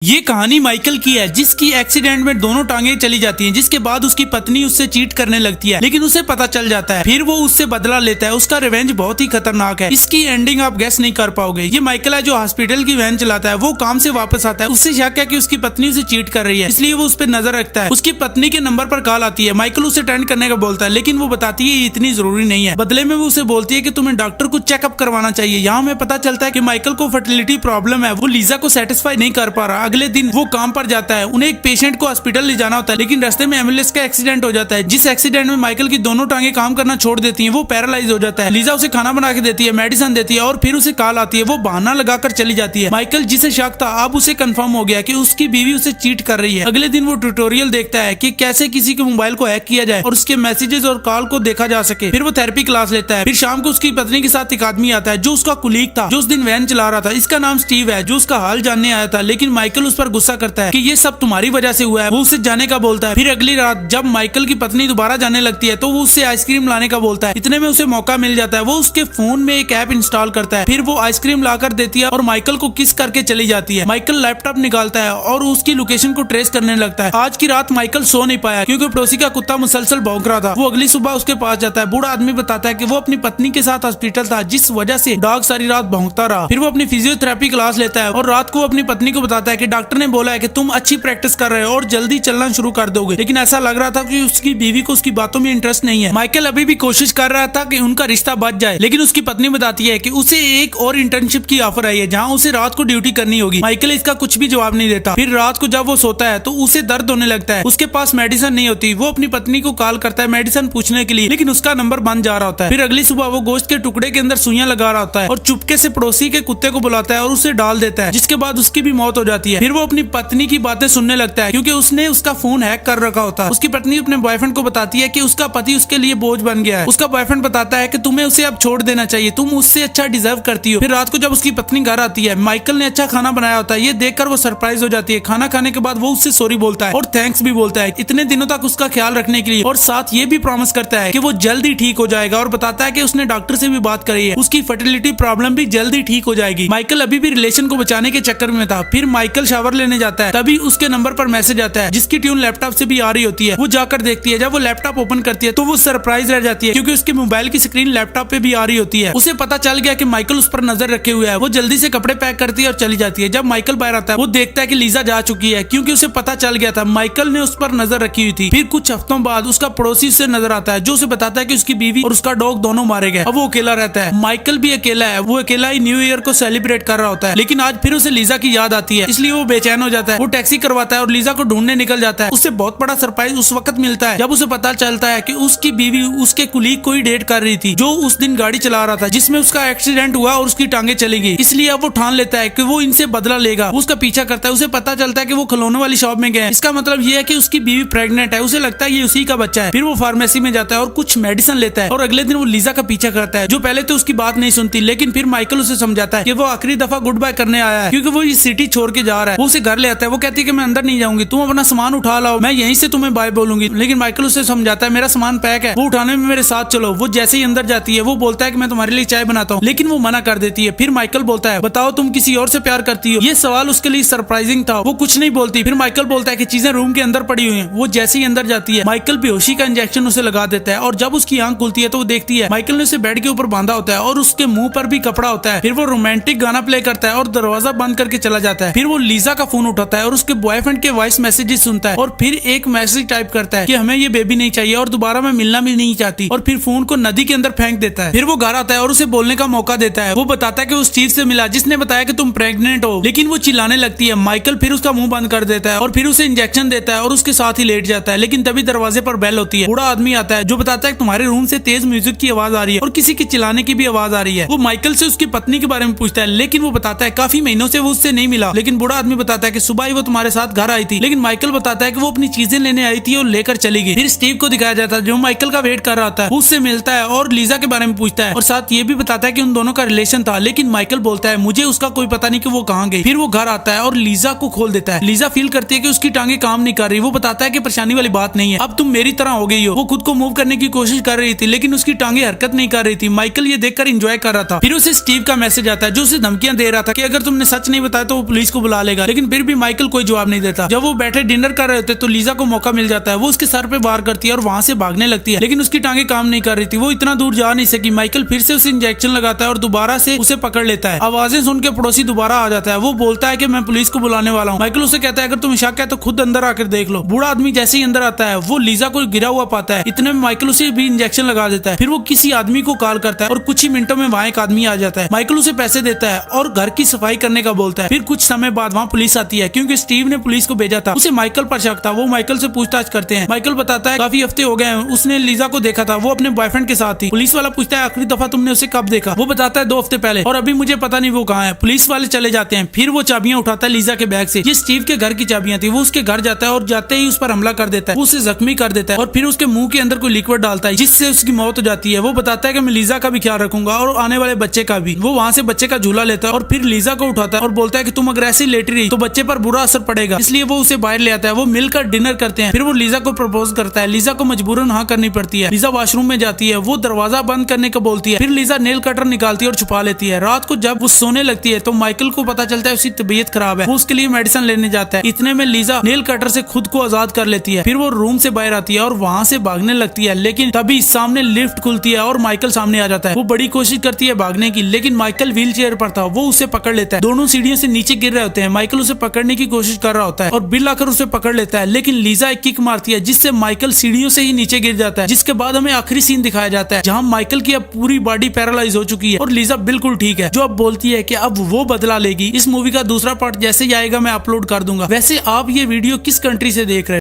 ये कहानी माइकल की है, जिसकी एक्सीडेंट में दोनों टांगे चली जाती हैं, जिसके बाद उसकी पत्नी उससे चीट करने लगती है, लेकिन उसे पता चल जाता है। फिर वो उससे बदला लेता है। उसका रिवेंज बहुत ही खतरनाक है। इसकी एंडिंग आप गेस नहीं कर पाओगे। ये माइकल है जो हॉस्पिटल की वैन चलाता है। वो काम से वापस आता है। उससे शक है कि उसकी पत्नी उसे चीट कर रही है, इसलिए वो उस पर नजर रखता है। उसकी पत्नी के नंबर पर कॉल आती है। माइकल उसे अटेंड करने का बोलता है, लेकिन वो बताती है ये इतनी जरूरी नहीं है। बदले में वो उसे बोलती है कि तुम्हें डॉक्टर को चेकअप करवाना चाहिए। यहाँ हमें पता चलता है कि माइकल को फर्टिलिटी प्रॉब्लम है। वो लीजा को सेटिस्फाई नहीं कर पा रहा। अगले दिन वो काम पर जाता है। उन्हें एक पेशेंट को हॉस्पिटल ले जाना होता है, लेकिन रास्ते में एम्बुलेंस का एक्सीडेंट हो जाता है, जिस एक्सीडेंट में माइकल की दोनों टांगे काम करना छोड़ देती हैं। वो पैरालाइज हो जाता है। लीजा उसे खाना बना के देती है, मेडिसिन देती है और फिर उसे कॉल आती है। वो बहाना लगाकर चली जाती है। माइकल जिसे शक था, अब उसे कंफर्म हो गया कि उसकी बीवी उसे चीट कर रही है। अगले दिन वो ट्यूटोरियल देखता है कि कैसे किसी के मोबाइल को हैक किया जाए और उसके मैसेजेस और कॉल को देखा जा सके। फिर वो थेरेपी क्लास लेता है। फिर शाम को उसकी पत्नी के साथ एक आदमी आता है जो उसका कुलीग था, जो उस दिन वैन चला रहा था। इसका नाम स्टीव है, जो उसका हाल जानने आया था। लेकिन माइकल उस पर गुस्सा करता है कि ये सब तुम्हारी वजह से हुआ है। वो उसे जाने का बोलता है। फिर अगली रात जब माइकल की पत्नी दोबारा जाने लगती है, तो वो उससे आइसक्रीम लाने का बोलता है। इतने में उसे मौका मिल जाता है। वो उसके फोन में एक ऐप इंस्टॉल करता है। फिर वो आइसक्रीम लाकर देती है और माइकल को किस करके चली जाती है। माइकल लैपटॉप निकालता है और उसकी लोकेशन को ट्रेस करने लगता है। आज की रात माइकल सो नहीं पाया क्योंकि पड़ोसी का कुत्ता मुसलसल भौंक रहा था। वो अगली सुबह उसके पास जाता है। बूढ़ा आदमी बताता है कि वो अपनी पत्नी के साथ हॉस्पिटल था, जिस वजह से डॉग सारी रात भौंकता रहा। फिर वो अपनी फिजियोथेरेपी क्लास लेता है और रात को अपनी पत्नी को बताता है कि डॉक्टर ने बोला है कि तुम अच्छी प्रैक्टिस कर रहे हो और जल्दी चलना शुरू कर दोगे। लेकिन ऐसा लग रहा था कि उसकी बीवी को उसकी बातों में इंटरेस्ट नहीं है। माइकल अभी भी कोशिश कर रहा था कि उनका रिश्ता बच जाए, लेकिन उसकी पत्नी बताती है कि उसे एक और इंटर्नशिप की ऑफर आई है, जहां उसे रात को ड्यूटी करनी होगी। माइकल इसका कुछ भी जवाब नहीं देता। फिर रात को जब वो सोता है तो उसे दर्द होने लगता है। उसके पास मेडिसिन नहीं होती। वो अपनी पत्नी को कॉल करता है मेडिसिन पूछने के लिए, लेकिन उसका नंबर बंद जा रहा होता है। फिर अगली सुबह वो गोश्त के टुकड़े के अंदर सुइयां लगा रहा होता है और चुपके से पड़ोसी के कुत्ते को बुलाता है और उसे डाल देता है, जिसके बाद उसकी भी मौत हो जाती है। फिर वो अपनी पत्नी की बातें सुनने लगता है क्योंकि उसने उसका फोन हैक कर रखा होता है। उसकी पत्नी अपने बॉयफ्रेंड को बताती है कि उसका पति उसके लिए बोझ बन गया है। उसका बॉयफ्रेंड बताता है कि तुम्हें उसे अब छोड़ देना चाहिए, तुम उससे अच्छा डिजर्व करती हो। फिर रात को जब उसकी पत्नी घर आती है, माइकल ने अच्छा खाना बनाया होता है। ये देखकर वो सरप्राइज हो जाती है। खाना खाने के बाद वो उससे सॉरी बोलता है और थैंक्स भी बोलता है इतने दिनों तक उसका ख्याल रखने के लिए, और साथ ये भी प्रॉमिस करता है कि वो जल्दी ठीक हो जाएगा और बताता है कि उसने डॉक्टर से भी बात करी है, उसकी फर्टिलिटी प्रॉब्लम भी जल्दी ठीक हो जाएगी। माइकल अभी भी रिलेशन को बचाने के चक्कर में था। फिर माइकल शावर लेने जाता है, तभी उसके नंबर पर मैसेज आता है जिसकी ट्यून लैपटॉप से भी आ रही होती है। वो जाकर देखती है। जब वो लैपटॉप ओपन करती है तो वो सरप्राइज रह जाती है क्योंकि उसके मोबाइल की स्क्रीन लैपटॉप पे भी आ रही होती है। उसे पता चल गया कि माइकल उस पर नजर रखे हुए है। वो जल्दी से कपड़े पैक करती है और चली जाती है। जब माइकल बाहर आता है, वो देखता है कि लीजा जा चुकी है क्योंकि उसे पता चल गया था माइकल ने उस पर नजर रखी हुई थी। फिर कुछ हफ्तों बाद उसका पड़ोसी उससे नजर आता है, जो उसे बताता है कि उसकी बीवी और उसका डॉग दोनों मारे गए। अब वो अकेला रहता है। माइकल भी अकेला है। वो अकेला ही न्यू ईयर को सेलिब्रेट कर रहा होता है, लेकिन आज फिर उसे लीजा की याद आती है, इसलिए वो बेचैन हो जाता है। वो टैक्सी करवाता है और लीजा को ढूंढने निकल जाता है। उससे बहुत बड़ा सरप्राइज उस वक्त मिलता है जब उसे पता चलता है कि उसकी बीवी उसके कुलीग को ही डेट कर रही थी, जो उस दिन गाड़ी चला रहा था जिसमें उसका एक्सीडेंट हुआ और उसकी टांगे चली गई। इसलिए अब वो ठान लेता है कि वो इनसे बदला लेगा। वो उसका पीछा करता है। उसे पता चलता है कि वो खिलौने वाली शॉप में गए। इसका मतलब ये है कि उसकी बीवी प्रेग्नेंट है। उसे लगता है ये उसी का बच्चा है। फिर वो फार्मेसी में जाता है और कुछ मेडिसिन लेता है और अगले दिन वो लीजा का पीछा करता है, जो पहले तो उसकी बात नहीं सुनती, लेकिन फिर माइकल उसे समझाता है कि वो आखिरी दफा गुड बाय करने आया है क्योंकि वो ये सिटी छोड़ के जा रहा है। वो उसे घर ले आता है। वो कहती है कि मैं अंदर नहीं जाऊंगी, तुम अपना सामान उठा लाओ, मैं यहीं से तुम्हें बाय बोलूंगी। लेकिन माइकल उसे समझाता है मेरा सामान पैक है, वो उठाने में मेरे साथ चलो। वो जैसे ही अंदर जाती है, वो बोलता है कि मैं तुम्हारे लिए चाय बनाता हूँ, लेकिन वो मना कर देती है। फिर माइकल बोलता है बताओ तुम किसी और से प्यार करती हो। ये सवाल उसके लिए सरप्राइजिंग था। वो कुछ नहीं बोलती। फिर माइकल बोलता है कि चीजें रूम के अंदर पड़ी हुई हैं। वो जैसे ही अंदर जाती है, माइकल बेहोशी का इंजेक्शन उसे लगा देता है और जब उसकी आंख खुलती है तो वो देखती है माइकल ने उसे बेड के ऊपर बांधा होता है और उसके मुंह पर भी कपड़ा होता है। फिर वो रोमांटिक गाना प्ले करता है और दरवाजा बंद करके चला जाता है। फिर वो लीजा का फोन उठाता है और उसके बॉयफ्रेंड के वॉइस मैसेजेस सुनता है और फिर एक मैसेज टाइप करता है कि हमें ये बेबी नहीं चाहिए और दोबारा मैं मिलना भी नहीं चाहती, और फिर फोन को नदी के अंदर फेंक देता है। फिर वो घर आता है और उसे बोलने का मौका देता है। वो बताता है कि उस चीज से मिला जिसने बताया कि तुम प्रेग्नेंट हो, लेकिन वो चिल्लाने लगती है। माइकल फिर उसका मुंह बंद कर देता है और फिर उसे इंजेक्शन देता है और उसके साथ ही लेट जाता है। लेकिन तभी दरवाजे पर बेल होती है। बूढ़ा आदमी आता है जो बताता है तुम्हारे रूम से तेज म्यूजिक की आवाज आ रही है और किसी के चिल्लाने की भी आवाज आ रही है। वो माइकल से उसकी पत्नी के बारे में पूछता है, लेकिन वो बताता है काफी महीनों से वो उससे नहीं मिला। लेकिन बूढ़ा आदमी बताता है कि सुबह ही वो तुम्हारे साथ घर आई थी। लेकिन माइकल बताता है कि वो अपनी चीजें लेने आई थी और लेकर चली गई। फिर स्टीव को दिखाया जाता है जो माइकल का वेट कर रहा था। वो उससे मिलता है और लीजा के बारे में पूछता है और साथ ये भी बताता है कि उन दोनों का रिलेशन था, लेकिन माइकल बोलता है मुझे उसका कोई पता नहीं कि वो कहाँ गई। फिर वो घर आता है और लीजा को खोल देता है। लीजा फील करती है कि उसकी टांगे काम नहीं कर रही। वो बताता है कि परेशानी वाली बात नहीं है, अब तुम मेरी तरह हो गई हो। वो खुद को मूव करने की कोशिश कर रही थी, लेकिन उसकी टांगे हरकत नहीं कर रही थी। माइकल ये देखकर एंजॉय कर रहा था। फिर उसे स्टीव का मैसेज आता है जो उसे धमकियां दे रहा था कि अगर तुमने सच नहीं बताया तो वो पुलिस को बुला लेगा, लेकिन फिर भी माइकल कोई जवाब नहीं देता। जब वो बैठे डिनर कर रहे होते तो लीजा को मौका मिल जाता है, वो उसके सर पे वार करती है और वहां से भागने लगती है, लेकिन उसकी टांगे काम नहीं कर रही थी, वो इतना दूर जा नहीं सकी। माइकल फिर से उसे इंजेक्शन लगाता है और दोबारा से उसे पकड़ लेता है। आवाजें सुन के पड़ोसी दोबारा आ जाता है, वो बोलता है कि मैं पुलिस को बुलाने वाला हूँ। माइकल उसे कहता है अगर तुम्हें शक है तो खुद अंदर आकर देख लो। बूढ़ा आदमी जैसे ही अंदर आता है वो लीजा को गिरा हुआ पाता है, इतने में माइकल उसे भी इंजेक्शन लगा देता है। फिर वो किसी आदमी को कॉल करता है और कुछ ही मिनटों में वहाँ एक आदमी आ जाता है। माइकल उसे पैसे देता है और घर की सफाई करने का बोलता है। फिर कुछ समय बाद वहाँ पुलिस आती है, क्योंकि स्टीव ने पुलिस को भेजा था। उसे माइकल पर शक था, वो माइकल से पूछताछ करते हैं। माइकल बताता है काफी हफ्ते हो गए हैं, उसने लीजा को देखा था, वो अपने बॉयफ्रेंड के साथ थी। पुलिस वाला पूछता है आखिरी दफा तुमने उसे कब देखा? वो बताता है 2 हफ्ते पहले, और अभी मुझे पता नहीं वो कहाँ है। पुलिस वाले चले जाते हैं। फिर वो चाबियां उठाता है लीजा के बैग से, ये स्टीव के घर की चाबियां थी। वो उसके घर जाता है और जाते ही उस पर हमला कर देता है, वो उसे जख्मी कर देता है और फिर उसके मुंह के अंदर कोई लिक्विड डालता है जिससे उसकी मौत हो जाती है। वो बताता है कि मैं लीजा का भी ख्याल रखूंगा और आने वाले बच्चे का भी। वो वहाँ से बच्चे का झूला लेता है और फिर लीजा को उठाता है और बोलता है कि तुम अगर ऐसे लेटी रही तो बच्चे पर बुरा असर पड़ेगा, इसलिए वो उसे बाहर ले आता है। वो मिलकर डिनर करते हैं। फिर वो लीजा को प्रपोज करता है। लीजा को मजबूरन हाँ करनी पड़ती है। लीजा वॉशरूम में जाती है, वो दरवाजा बंद करने को बोलती है। फिर लीजा नेल कटर निकालती है और छुपा लेती है। रात को जब वो सोने लगती है तो माइकल को पता चलता है उसकी तबीयत खराब है, वो उसके लिए मेडिसिन लेने जाता है। इतने में लीजा नेल कटर से खुद को आजाद कर लेती है। फिर वो रूम से बाहर आती है और वहाँ से भागने लगती है, लेकिन तभी सामने लिफ्ट खुलती है और माइकल सामने आ जाता है। वो बड़ी कोशिश करती है भागने की, लेकिन माइकल व्हील चेयर पर था, वो उसे पकड़ लेता है। दोनों सीढ़ियों से नीचे गिर रहे होते हैं। माइकल उसे पकड़ने की कोशिश कर रहा होता है और बिल आकर उसे पकड़ लेता है, लेकिन लीजा एक किक मारती है जिससे माइकल सीढ़ियों से ही नीचे गिर जाता है। जिसके बाद हमें आखिरी सीन दिखाया जाता है जहाँ माइकल की अब पूरी बॉडी पैरालाइज हो चुकी है और लीजा बिल्कुल ठीक है, जो अब बोलती है कि अब वो बदला लेगी। इस मूवी का दूसरा पार्ट जैसे ही आएगा मैं अपलोड कर दूंगा। वैसे आप ये वीडियो किस कंट्री से देख रहे हैं?